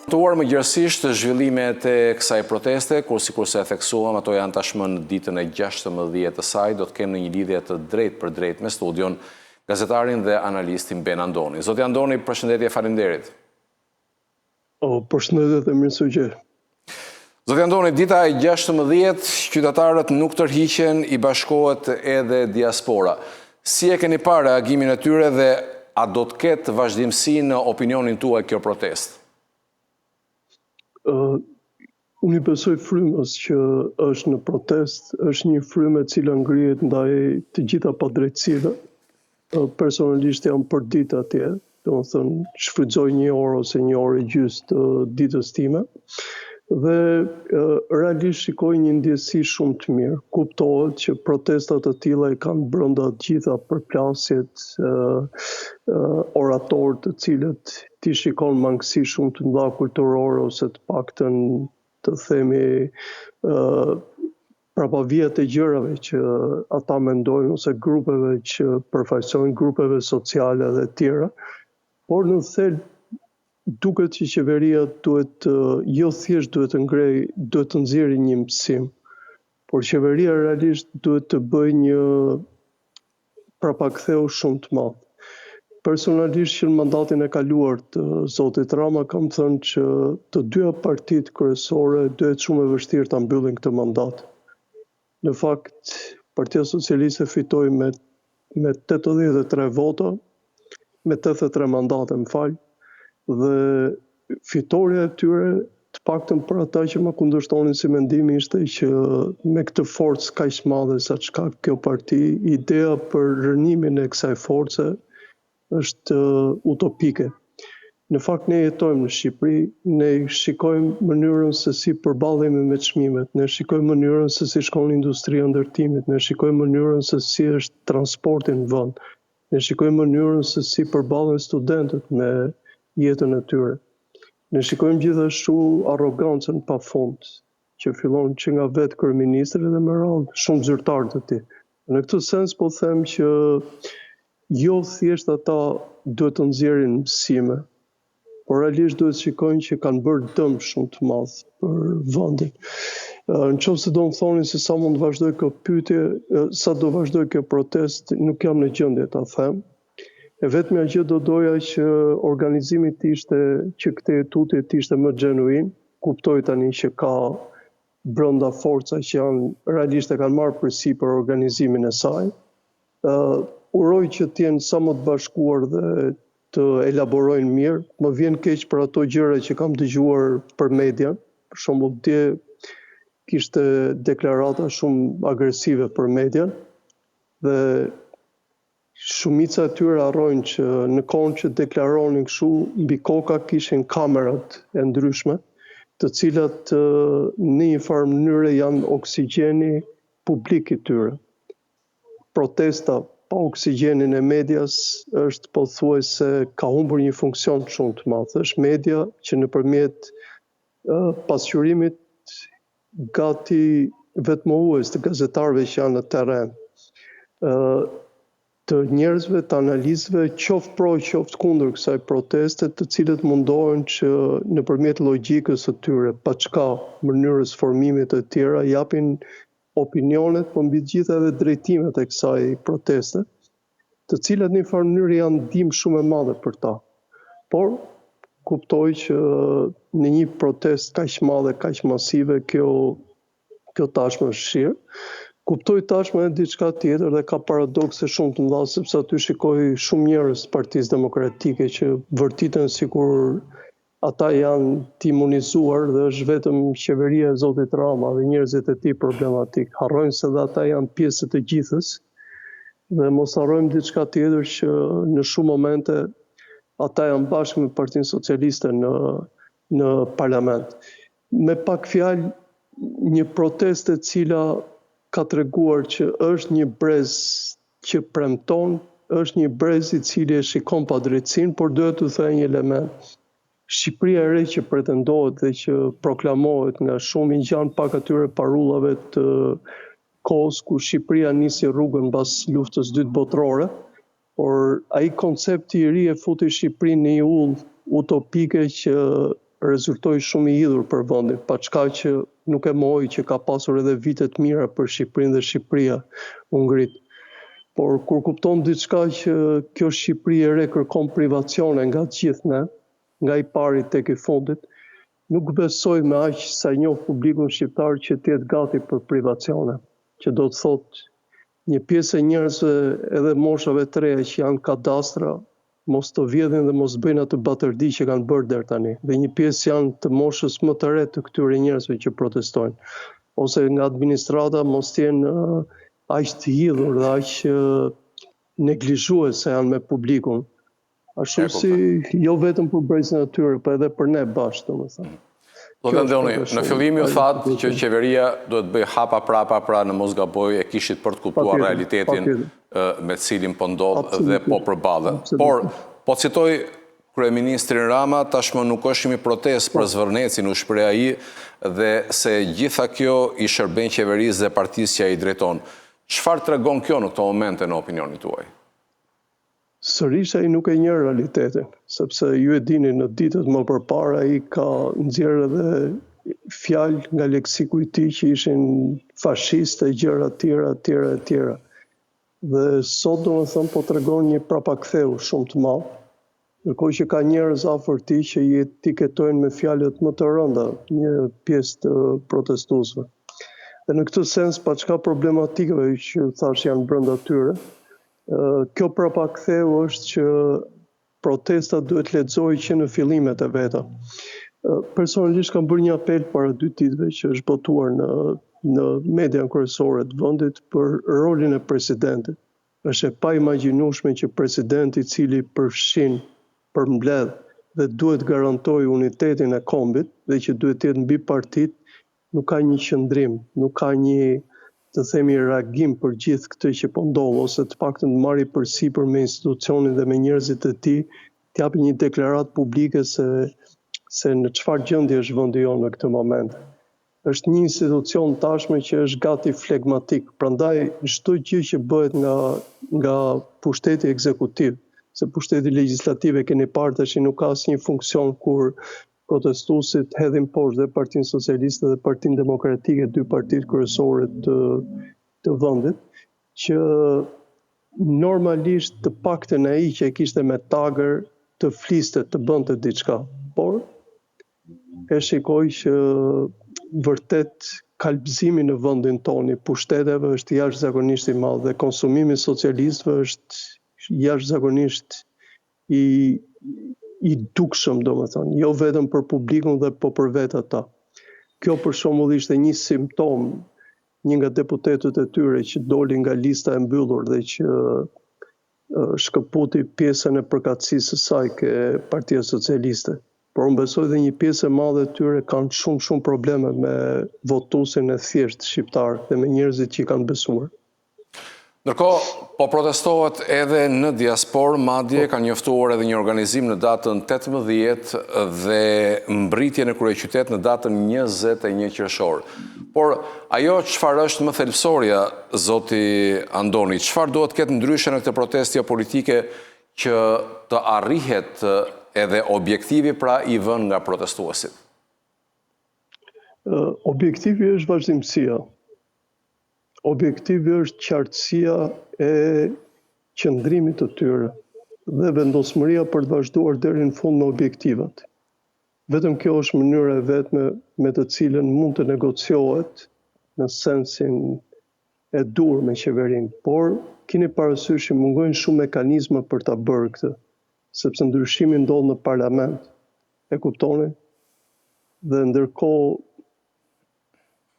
Tuar më gjërësisht zhvillimet e kësaj proteste, kurse e theksuam, ato janë tashmë në ditën e 16 të saj, do të kemë në një lidhje të drejt për drejt me studion gazetarin dhe analistin Ben Andoni. Zoti Andoni, përshëndetje, faleminderit. Përshëndetje dhe mirësëgje. Zoti Andoni, dita e 16, qytetarët nuk tërhiqen, i bashkohet edhe diaspora. Si e keni parë reagimin e tyre dhe a do të ketë vazhdimsi në opinionin tuaj kjo protestë? Unë i besoj frymës që është në protest, është një frymë e cila ngrihet ndaj të gjitha padrejtësive. Personalisht jam përdit atje, domethënë shfrytëzoj një orë ose një orë e gjysmë të ditës time dhe realisht shikoj një ndjesi shumë të mirë. Kuptohet që protestat të tilla i kanë brenda të gjitha përplasjet, oratorë të cilët ti shikon mangësi shumë të mëdha kulturore ose të paktën të themi prapavijat e gjërave që ata mendojnë ose grupeve që përfaqësojnë grupeve sociale dhe tjera, por në thelb duket që qeveria duhet jo thjesht duhet të nxjerrë një mësim, por qeveria realisht duhet të bëjë një prapaktheu shumë të madh. Personalisht që në mandatin e kaluar të zotit Rama kam thënë që të dyja partitë kryesore duhet shumë e vështirë ta mbyllin këtë mandat. Në fakt, Partia Socialiste fitoi me 83 vota, me 83 mandate, dhe fitoria e tyre, të paktën për ata që më kundërshtonin si mendimi, ishte që me këtë forcë kaq madhe sa çka kjo parti, ideja për rënimin e kësaj force është utopike. Në fakt ne jetojmë në Shqipëri, ne shikojmë mënyrën se si përballemi me çmimet, ne shikojmë mënyrën se si shkon industria e ndërtimit, ne shikojmë mënyrën se si është transporti në vend, ne shikojmë mënyrën se si përballen studentët me jetën e tyre. Ne shikojmë gjithashtu arrogancën pafund, që fillon që nga vetë kryeministri dhe me radhë shumë zyrtarë të tij. Në këtë sens po them që jo thjesht ata duhet të nxjerrin mësime, por realisht duhet shikojnë që kanë bërë dëm shumë të madh për vendin. Nëse do më thoni se sa mund të vazhdoj kjo pyetje, sa do vazhdoj kjo protest, nuk jam në gjendje ta them. E vetmja gjë do doja që organizimi që këtë tutje të ishte më genuin, kuptoj tani që ka brenda forca që janë realisht e kanë marrë përsipër organizimin e saj. Uroj që të jenë sa më të bashkuar dhe të elaborojnë mirë. Më vjen keq për ato gjëra që kam dëgjuar për media. Për shembull, dje kishte deklarata shumë agresive për media dhe shumica e tyre harrojnë që në kohën që deklaronin kështu, mbi koka kishin kamerat e ndryshme, të cilat në një farë mënyre janë oksigjeni publik i tyre. Protesta pa oksigjenin e medias është pothuajse ka humbur një funksion shumë të madh. Është media që nëpërmjet pasqyrimit gati vetmohues të gazetarëve që janë në terren, të njerëzve, të analizëve, qoftë pro, qoftë kundër kësaj proteste, të cilët mundohen që nëpërmjet logjikës së tyre, pa çka mënyrës formimit të tjera, japin opinionet, por mbi të gjitha edhe drejtimet e kësaj proteste, të cilat në një farë mënyrë janë ndihmë shumë e madhe për ta. Por kuptoj që në një protestë kaq madhe, kaq masive, kjo tashmë është shirë. Kuptoj tashmë edhe diçka tjetër dhe ka paradokse shumë të mëdha, sepse aty shikoj shumë njerëz të Partisë Demokratike që vërtiten sikur ata janë të imunizuar dhe është vetëm qeveria e zotit Rama dhe njerëzit e tij problematik. Harrojnë se dhe ata janë pjesë të gjithës dhe mos harrojmë diçka tjetër që në shumë momente ata janë bashkë me Partinë Socialiste në parlament. Me pak fjalë, një protestë e cila ka treguar që është një brez që premton, është një brez i cili e shikon padrejtësinë, por duhet të thënë një element. Shqipëria e re që pretendohet dhe që proklamohet nga shumë i ngjan pak atyre parullave të kohës ku Shqipëria nisi rrugën pas luftës dytë botërore, por ai koncepti i ri e futi Shqipërinë në një ullë utopike që rezultoi shumë i hidhur për vendin, pa çka që nuk e mohoi që ka pasur edhe vite të mira për Shqipërinë dhe Shqipëria u ngrit. Por kur kupton diçka që kjo Shqipëri e re kërkon privacione nga të gjithë ne, nga i pari tek i fundit, nuk besoj me aq sa njoh publikun shqiptar që të jetë gati për privacione, që do të thotë një pjesë e njerëzve edhe moshave të reja që janë kadastra, mos të vjedhin dhe mos bëjnë atë batërdi që kanë bërë deri tani. Dhe një pjesë janë të moshës më të re të këtyre njerëzve që protestojnë. Ose nga administrata mos të jenë aq të hidhur dhe aq neglizhuese janë me publikun. Ashtu si jo vetëm për brezin e tyre, por edhe për ne bashkë, domethënë. Do të ndoni, në fillim ju thatë që qeveria duhet bëj hapa prapa pra në mos gaboj e kishit për të kuptuar realitetin me cilin po ndodh dhe po përballet. Por, po citoj kryeministrin Rama, tashmë nuk është një protestë për zvërnecin, u shpreh ai, dhe se gjitha kjo i shërben qeverisë dhe partisë që ai drejton. Çfarë tregon kjo në këto momente në opinionin tuaj? Sërish ai nuk e njeh realitetin, sepse ju e dini në ditët më përpara ai ka nxjerrë edhe fjalë nga leksiku i tij që ishin fashiste, gjëra të tjera. Dhe sot domethënë po tregon një prapaktheu shumë të madh, ndërkohë që ka njerëz afër tij që i etiketojnë me fjalët më të rënda një pjesë të protestuesve. Dhe në këtë sens, pa çka problematikave që thash janë brenda tyre, kjo prapaktheu është që protesta duhet lexohej që në fillimet e veta. Personalisht kam bërë një apel para 2 ditëve që është botuar në media kryesore të vendit për rolin e presidentit. Është e paimagjinueshme që presidenti i cili përfshin, përmbledh dhe duhet garantoj unitetin e kombit dhe që duhet të jetë mbi partitë, nuk ka një qëndrim, nuk ka një të themi reagim për gjithë këtë që po ndodh, ose të paktën të marrë përsipër me institucionin dhe me njerëzit e tij, të japë një deklaratë publike se në çfarë gjendje është vendi jonë në këtë moment. Është një institucion tashmë që është gati flegmatik, prandaj çdo gjë që bëhet nga pushteti ekzekutiv, se pushteti legjislativ e keni parë tash nuk ka asnjë funksion kur protestuesit hedhin poshtë dhe Partinë Socialiste dhe Partinë Demokratike, 2 partitë kryesore të vendit, që normalisht të paktën ai që e kishte me tagër të fliste, të bënte diçka. Por e shikoj që vërtet kalbëzimi në vendin tonë i pushteteve është jashtëzakonisht i madh dhe konsumimi socialistëve është jashtëzakonisht i dukshëm, domethënë, jo vetëm për publikun dhe po për vetë ata. Kjo për shembull ishte një simptom, një nga deputetët e tyre që doli nga lista e mbyllur dhe që shkëputi pjesën e përkatësisë së saj ke Partia Socialiste. Por unë besoj dhe një pjesë e madhe të tyre kanë shumë probleme me votuesin e thjeshtë shqiptar dhe me njerëzit që i kanë besuar. Ndërkohë, po protestohet edhe në diaspor, madje ka njoftuar edhe një organizim në datën 18 dhe mbritje në kryeqytet në datën 21 qershor. Por ajo çfarë është më thelbësorja, zoti Andoni, çfarë duhet të ketë ndryshe në këtë protestë politike që të arrihet edhe objektivi pra i vënë nga protestuesit? Objektivi është vazhdimësia. Objektivi është qartësia e qëndrimit të tyre dhe vendosmëria për të vazhduar deri në fund me objektivat. Vetëm kjo është mënyra e vetme me të cilën mund të negociohet në sensin e dur me qeverinë, por keni parasysh që mungojnë shumë mekanizma për ta bërë këtë, sepse ndryshimi ndodh në parlament. E kuptoni? Dhe ndërkohë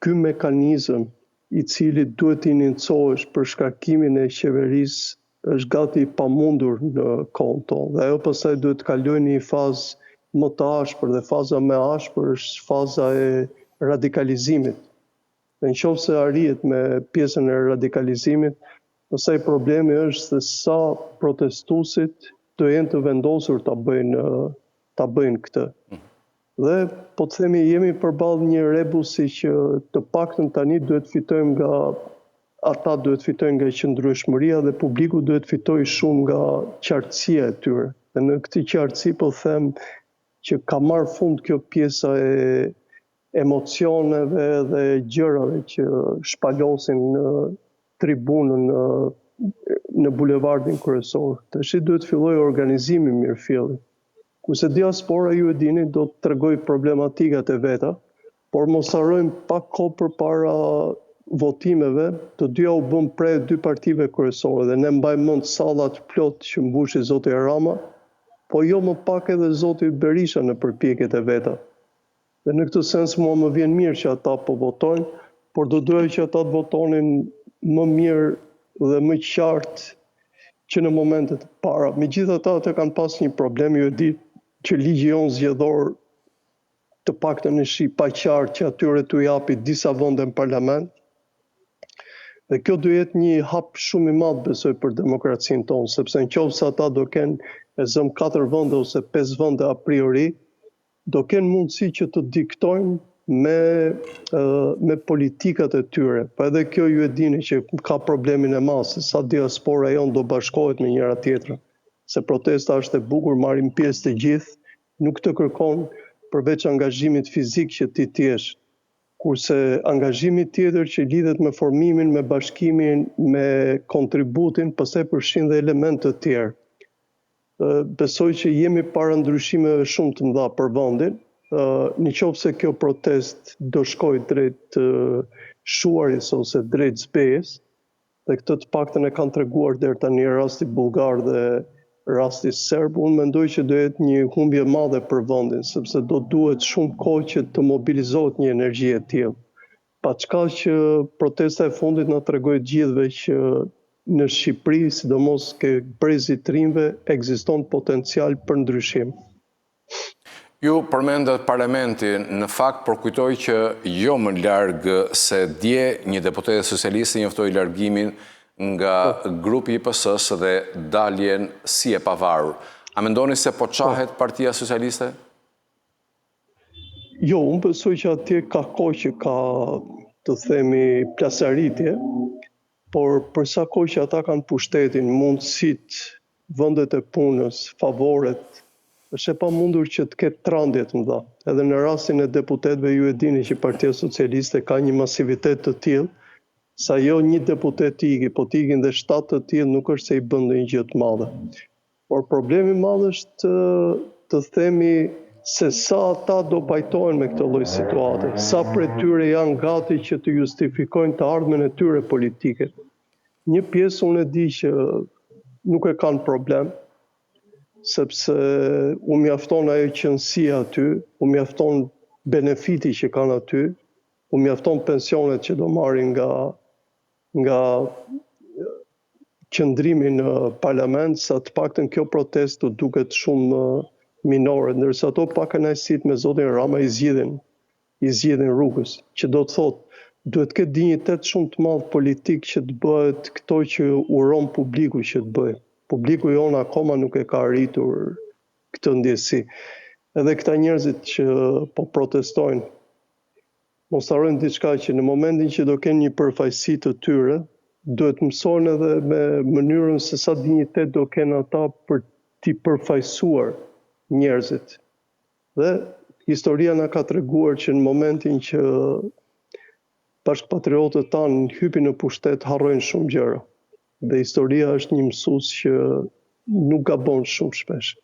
ky mekanizëm i cili duhet të iniciohesh për shkarkimin e qeverisë është gati i pamundur në kohën tonë. Dhe ajo pastaj duhet të kalojë në një fazë më të ashpër dhe faza më e ashpër është faza e radikalizimit. Dhe nëse arrihet me pjesën e radikalizimit, pastaj problemi është se sa protestuesit do jenë të vendosur ta bëjnë këtë. Dhe po të themi jemi përballë një rebusi që të paktën tani duhet fitojmë duhet fitojnë nga qëndrueshmëria dhe publiku duhet fitojë shumë nga qartësia e tyre. Dhe në këtë qartësi po them që ka marrë fund kjo pjesa e emocioneve dhe gjërave që shpalosin në tribunën në bulevardin kryesor. Tash duhet filloj organizimi mirëfilli. Kurse diaspora, ju e dini, do të tregoj problematikat e veta, por mos harrojmë pak kohë përpara votimeve, të dyja u bën prej 2 partive kryesore dhe ne mbajmë mend sallat plot që mbushi zoti Rama, po jo më pak edhe zoti Berisha në përpjekjet e veta. Dhe në këtë sens mua më vjen mirë që ata po votojnë, por do doja që ata të votonin më mirë dhe më qartë që në momentet e para. Megjithatë ata kanë pas një problem, ju e di që ligji jonë zgjedhor të paktën është i paqartë që atyre t'u japi disa vende në parlament. Dhe kjo do jetë një hap shumë i madh besoj për demokracinë tonë, sepse nëse ata do kenë e zëm 4 vende ose 5 vende a priori, do kenë mundësi që të diktojnë me politikat e tyre. Pa edhe kjo ju e dini që ka problemin e madh, se sa diaspora jonë do bashkohet me njëra tjetrën. Se protesta është e bukur, marrin pjesë të gjithë, nuk të kërkon përveç angazhimit fizik që ti t'jesh. Kurse angazhimi tjetër që lidhet me formimin, me bashkimin, me kontributin, pastaj përfshin dhe elemente të tjerë. Besoj që jemi para ndryshimeve shumë të mëdha për vendin, nëse kjo protest do shkojë drejt shuarjes ose drejt zbejës, dhe këtë të paktën e kanë treguar deri tani rasti bullgar dhe rasti serb, unë mendoj që do jetë një humbje e madhe për vendin, sepse do duhet shumë kohë që të mobilizohet një energji e tillë. Paçka që protesta e fundit na tregoi të gjithëve që në Shqipëri, sidomos ke brezi të rinjve, ekziston potencial për ndryshim. Ju përmendet parlamenti, në fakt përkujtoj që jo më larg se dje një deputete socialiste njoftoi largimin nga grupi i PS-s dhe daljen si e pavarur. A mendoni se po qahet Partia Socialiste? Jo, unë besoj që atje ka kohë që ka, të themi, plasaritje, por për sa kohë që ata kanë pushtetin, mundësit, vendet e punës, favoret, është e pamundur që të ketë trandje të mëdha. Edhe në rastin e deputetëve ju e dini që Partia Socialiste ka një masivitet të tillë, sa jo një deputet iki, po t'ikin dhe 7 të tillë nuk është se i bën ndonjë gjë të madhe. Por problemi i madh është të themi se sa ata do pajtohen me këtë lloj situate, sa prej tyre janë gati që të justifikojnë të ardhmen e tyre politike. Një pjesë unë e di që nuk e kanë problem, sepse u mjafton ajo qëndësia aty, u mjafton benefiti që kanë aty, u mjafton pensionet që do marrin nga qëndrimi në parlament, sa të paktën kjo protest të duket shumë minore, ndërsa ato pak kënaqësit me zotin Rama i zgjidhin rrugës, që do të thotë duhet këtë dinjitet shumë të madh politik që të bëhet këto që uron publiku që të bëhet. Publiku jonë akoma nuk e ka arritur këtë ndjesi. Edhe këta njerëzit që po protestojnë, mos harrojnë diçka që në momentin që do kenë një përfaqësi të tyre, duhet mësojnë edhe me mënyrën se sa dinjitet do kenë ata për t'i përfaqësuar njerëzit. Dhe historia na ka treguar që në momentin që bashkëpatriotët tanë hypin në pushtet, harrojnë shumë gjëra. Dhe historia është një mësues që nuk gabon shumë shpesh.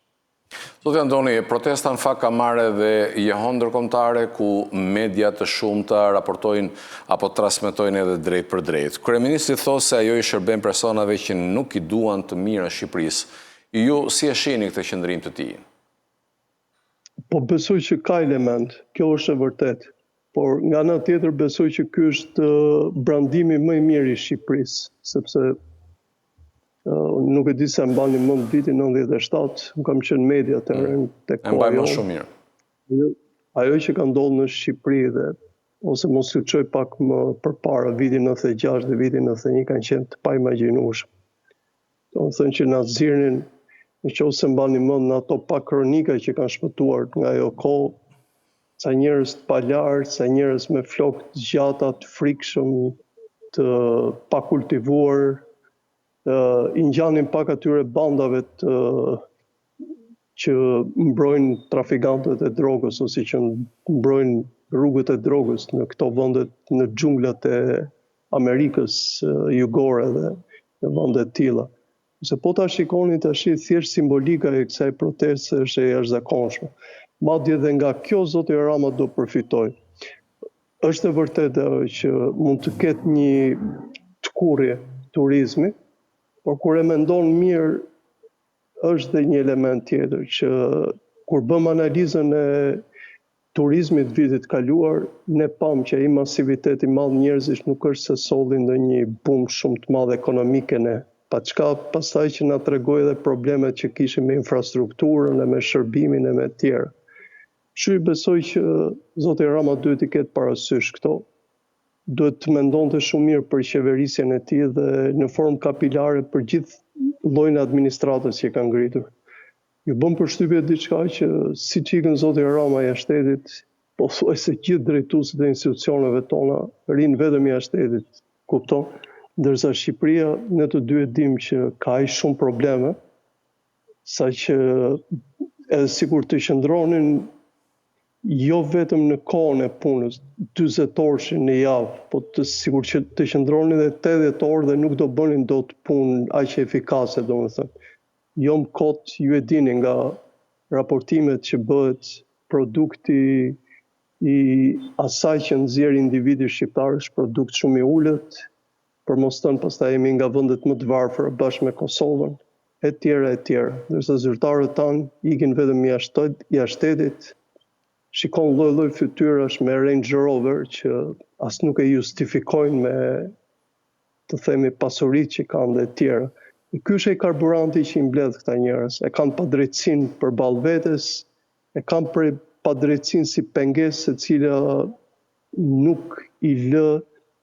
Zoti Andoni, protesta në fakt ka marrë edhe jehon ndërkombëtare ku media të shumta raportojnë apo transmetojnë edhe drejt për drejt. Kryeministri thosë se ajo i shërben personave që nuk i duan të mirën Shqipërisë. Ju si e shihni këtë qëndrim të tij? Po besoj që ka element, kjo është e vërtet. Por nga ana tjetër besoj që ky është brandimi më i mirë i Shqipërisë, sepse nuk e di se mbani mend vitin 97, kam qenë media të rënë tek koha. E mbaj shumë mirë. Ajo që ka ndodhur në Shqipëri dhe ose mos u çoj pak më përpara, vitin 96 dhe vitin 91 kanë qenë të paimagjinueshëm. Do të thënë që na zirnin, nëse mbani mend në ato pak kronika që kanë shpëtuar nga ajo kohë, sa njerëz të palartë, sa njerëz me flokë të gjata, të frikshëm, të pakultivuar, i ngjanin pak atyre bandave të që mbrojnë trafikantët e drogës ose që mbrojnë rrugët e drogës në këto vendet, në xhunglat e Amerikës jugore dhe në vende të tilla. Se po ta shikoni tash thjesht simbolika e kësaj proteste është e jashtëzakonshme. Madje edhe nga kjo zoti Rama do përfitoj. Është e vërtetë që mund të ketë një tkurrje turizmi, por kur e mendon mirë është dhe një element tjetër që kur bëm analizën e turizmit vitit kaluar, ne pam që ai masivitet i madh njerëzish nuk është se solli ndonjë bum shumë të madh ekonomike ne, pa çka pastaj që na tregoi edhe problemet që kishim me infrastrukturën e me shërbimin e me të tjerë. Kështu besoj që zoti Rama duhet i ketë parasysh këto. Duhet të mendonte shumë mirë për qeverisjen e tij dhe në formë kapilare për gjithë llojin e administratës që ka ngritur. Ju bëm përshtypje diçka që siç ikën zoti Rama jashtë shtetit, pothuajse gjithë drejtuesit e institucioneve tona rinë vetëm jashtë shtetit, kupton? Ndërsa Shqipëria ne të dy e dimë që ka aq shumë probleme, saqë edhe sikur të qëndronin jo vetëm në kohën e punës, 40 orë në javë, po sikur që të qëndronin edhe 80 orë dhe nuk do bënin dot punë aq efikase, domethënë. Jo më kot, ju e dini nga raportimet që bëhet, produkti i asaj që nxjerr individi shqiptar është produkt shumë i ulët, për mos thënë pastaj jemi nga vendet më të varfëra bashkë me Kosovën, e tjera. Ndërsa zyrtarët tanë ikin vetëm jashtë shtetit, shikon lloj-lloj fytyrash me Range Rover që as nuk e justifikojnë me, të themi, pasuritë që kanë dhe tjera. Ky është ai karburanti që i mbledh këta njerëz. E kanë padrejtësinë përballë vetes, e kanë padrejtësinë si pengesë e cila nuk i lë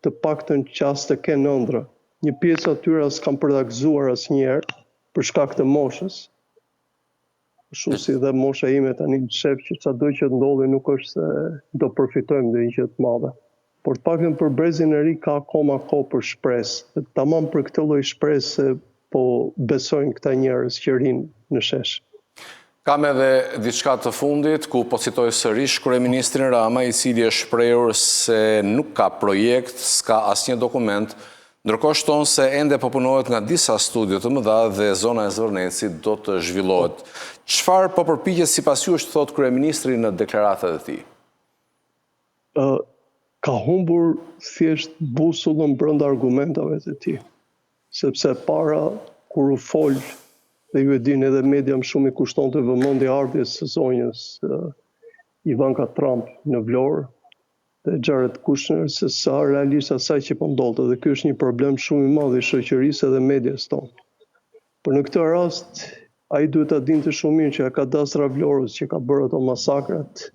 të paktën qas të kenë ëndra. Një pjesë atyre s'kan për ta gëzuar asnjëherë për shkak të moshës. Kështu si dhe mosha ime tani shef që çdo që ndodhi nuk është se do përfitojmë ndonjë gjë të madhe. Por të paktën për brezin e ri ka akoma kohë për shpresë. Tamam për këtë lloj shpresë po besojnë këta njerëz që rinë në shesh. Kam edhe diçka të fundit, ku po citoj sërish kryeministrin Rama, i cili është shprehur se nuk ka projekt, s'ka asnjë dokument, ndërkohë shton se ende po punohet nga disa studio të mëdha dhe zona e Zvornecit do të zhvillohet. Çfarë po përpiqet sipas jush të thotë kryeministri në deklaratat e tij? Ka humbur thjesht busullën brenda argumentave të tij. Sepse para kur u fol, dhe ju e dini edhe media më shumë i kushtonte vëmendje ardhjes së zonjës Ivanka Trump në Vlorë dhe Jared Kushner se sa realisht asaj që po ndodhte, dhe ky është një problem shumë i madh i shoqërisë edhe medias tonë. Por në këtë rast ai duhet ta dinte shumë mirë që ka dasra Vlorës që ka bërë ato masakrat.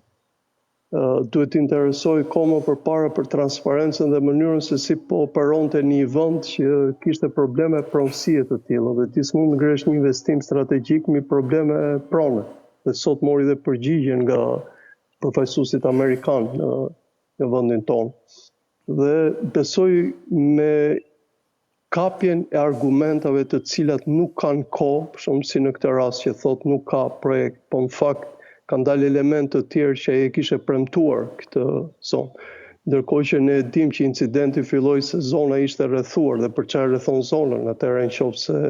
Duhet të interesoj koma përpara për transparencën dhe mënyrën se si po operonte një vend që kishte probleme pronësie të tilla dhe ti s'mund të ngresh një investim strategjik me probleme prone. Dhe sot mori dhe përgjigjen nga përfaqësuesit amerikan në vendin tonë. Dhe besoj me kapjen e argumentave të cilat nuk kanë kohë, për shembull si në këtë rast që thotë nuk ka projekt, po në fakt kanë dalë elemente të tjerë që ai e kishte premtuar këtë zonë. Ndërkohë që ne dim që incidenti filloi se zona ishte rrethuar dhe për çfarë rrethon zonën, atëherë nëse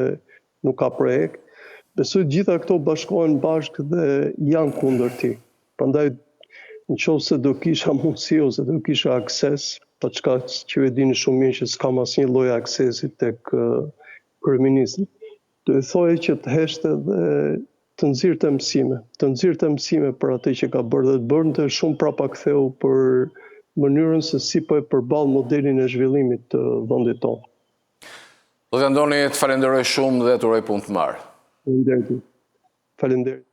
nuk ka projekt. Besoj gjitha këto bashkohen bashkë dhe janë kundër tij. Prandaj nëse do kisha mundësi ose do kisha akses, pa çka që e dini shumë mirë që s'kam asnjë lloj aksesi tek kryeministri, do i thoja që të heshte dhe të nxirrte mësime për atë që ka bërë dhe të bërnte shumë prapaktheu për mënyrën se si po e përball modelin e zhvillimit të vendit tonë. Zoti Andoni, të falenderoj shumë dhe të uroj punë të mbarë. Faleminderit.